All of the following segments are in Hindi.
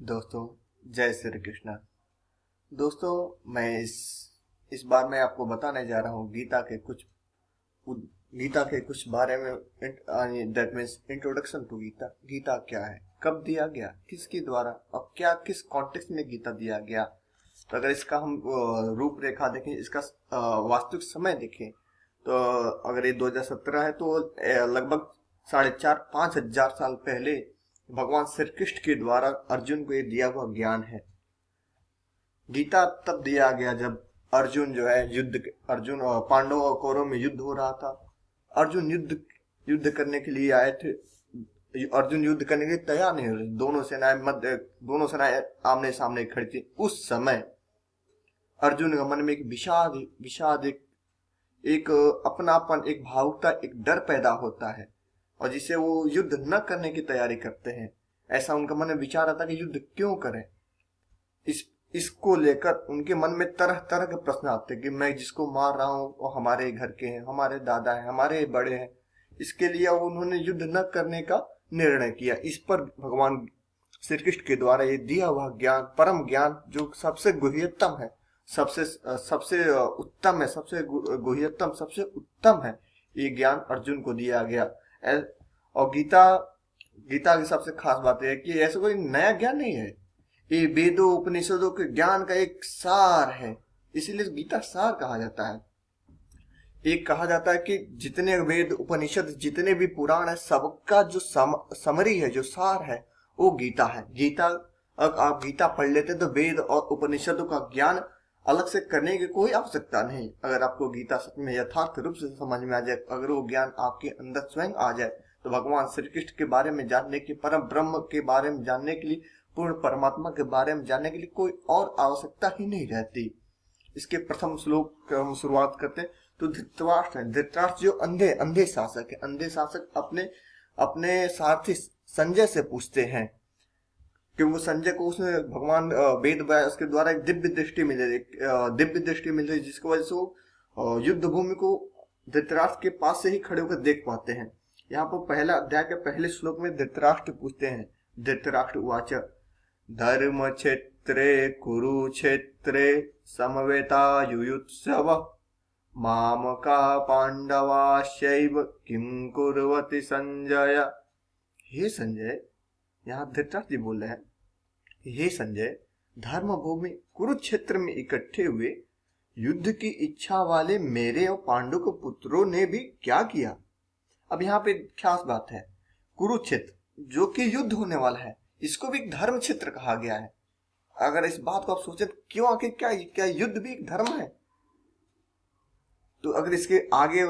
दोस्तों, जय श्री कृष्णा। दोस्तों, मैं इस बार मैं आपको बताने जा रहा हूँ गीता के कुछ बारे में। That means introduction to Gita. Gita क्या है, कब दिया गया, किसके द्वारा और क्या किस कॉन्टेक्स्ट में गीता दिया गया। तो अगर इसका हम रूपरेखा देखें, इसका वास्तविक समय देखें, तो अगर ये 2017 है तो लगभग 4,500-5,000 साल पहले भगवान श्री कृष्ण के द्वारा अर्जुन को ये दिया हुआ ज्ञान है। गीता तब दिया गया जब अर्जुन जो है अर्जुन और पांडव और कौरव में युद्ध हो रहा था। अर्जुन युद्ध करने के लिए आए थे। अर्जुन युद्ध करने के लिए तैयार नहीं हो रहे। दोनों सेनाएं आमने सामने खड़ी थी। उस समय अर्जुन के मन में एक विषाद एक अपनापन, एक भावुकता, एक डर पैदा होता है और जिसे वो युद्ध न करने की तैयारी करते हैं। ऐसा उनका मन में विचार आता कि युद्ध क्यों करें। इसको लेकर उनके मन में तरह तरह के प्रश्न आते हैं कि मैं जिसको मार रहा हूं वो हमारे घर के हैं, हमारे दादा हैं, हमारे बड़े हैं। इसके लिए उन्होंने युद्ध न करने का निर्णय किया। इस पर भगवान श्री कृष्ण के द्वारा ये दिया हुआ ज्ञान, परम ज्ञान, जो सबसे गुह्यतम है, सबसे उत्तम है, सबसे गुह्यतम, सबसे उत्तम है, ये ज्ञान अर्जुन को दिया गया। और गीता की सबसे खास बात है कि ऐसा कोई नया ज्ञान नहीं है। ये वेदों उपनिषदों के ज्ञान का एक सार है, इसीलिए गीता सार कहा जाता है। एक कहा जाता है कि जितने वेद उपनिषद, जितने भी पुराण है, सबका जो समरी है, जो सार है, वो गीता है। अगर आप गीता पढ़ लेते तो वेद और उपनिषदों का ज्ञान अलग से करने की कोई आवश्यकता नहीं। अगर आपको गीता सच में यथार्थ रूप से समझ में आ जाए, अगर वो ज्ञान आपके अंदर स्वयं आ जाए, तो भगवान श्री कृष्ण के बारे में जानने की, परम ब्रह्म के बारे में जानने के लिए, पूर्ण परमात्मा के बारे में जानने के लिए कोई और आवश्यकता ही नहीं रहती। इसके प्रथम श्लोक का हम शुरुआत करते हैं। तो धृतराष्ट्र जो अंधे शासक है, अंधे शासक अपने सारथी संजय से पूछते हैं, क्योंकि संजय को उसने भगवान वेद व्यास के द्वारा एक दिव्य दृष्टि मिल रही, जिसकी वजह से वो युद्ध भूमि को धृतराष्ट्र के पास से ही खड़े होकर देख पाते हैं। यहाँ पर पहला अध्याय के पहले श्लोक में धृतराष्ट्र पूछते हैं। धृतराष्ट्र उवाच धर्म क्षेत्रे कुरुक्षेत्रे समवेतायुयुत्सव मामका पांडवाश्चैव किं कुर्वति संजय। हे संजय, यहाँ धृतराष्ट्र जी बोल रहे हैं, हे संजय, धर्म भूमि कुरुक्षेत्र में इकट्ठे हुए युद्ध की इच्छा वाले मेरे और पांडु के पुत्रों ने भी क्या किया। अब यहाँ पे खास बात है, कुरुक्षेत्र जो कि युद्ध होने वाला है, इसको भी एक धर्म क्षेत्र कहा गया है। अगर इस बात को आप सोचें, क्यों आखिर क्या युद्ध भी एक धर्म है? तो अगर इसके आगे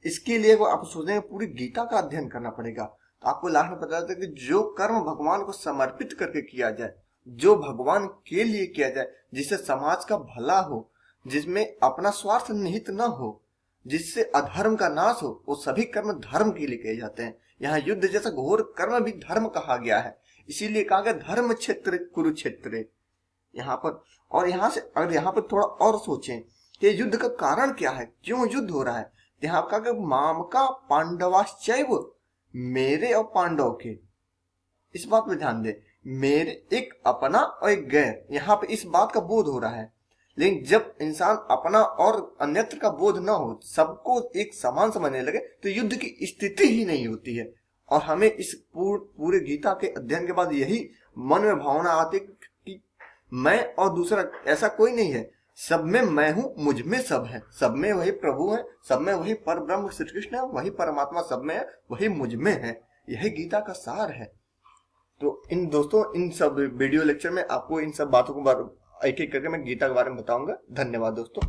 इसके लिए आप सोचेंगे पूरी गीता का अध्ययन करना पड़ेगा, तो आपको लास्ट में पता चलता है कि जो कर्म भगवान को समर्पित करके किया जाए, जो भगवान के लिए किया जाए, जिससे समाज का भला हो, जिसमें अपना स्वार्थ निहित न हो, जिससे अधर्म का नाश हो, वो सभी कर्म धर्म के लिए किए जाते हैं। यहाँ युद्ध जैसा घोर कर्म भी धर्म कहा गया है, इसीलिए कहा गया धर्म क्षेत्र कुरुक्षेत्र यहाँ पर। और यहाँ पर थोड़ा और सोचें कि युद्ध का कारण क्या है, क्यों युद्ध हो रहा है। यहाँ कहा गया माम का पांडवाश्चैव, मेरे और पांडव के। इस बात में ध्यान दे, मेरे एक अपना और एक गैर, यहाँ पे इस बात का बोध हो रहा है। लेकिन जब इंसान अपना और अन्यत्र का बोध ना हो, सबको एक समान समझने लगे, तो युद्ध की स्थिति ही नहीं होती है। और हमें इस पूरे गीता के अध्ययन के बाद यही मन में भावना आती कि मैं और दूसरा ऐसा कोई नहीं है, सब में मैं हूं, मुझ में सब है, सब में वही प्रभु है, सब में वही पर ब्रह्म श्री कृष्ण है, वही परमात्मा सब में है, वही मुझ में है। यही गीता का सार है। तो इन सब वीडियो लेक्चर में आपको इन सब बातों को एक एक करके मैं गीता के बारे में बताऊंगा। धन्यवाद दोस्तों।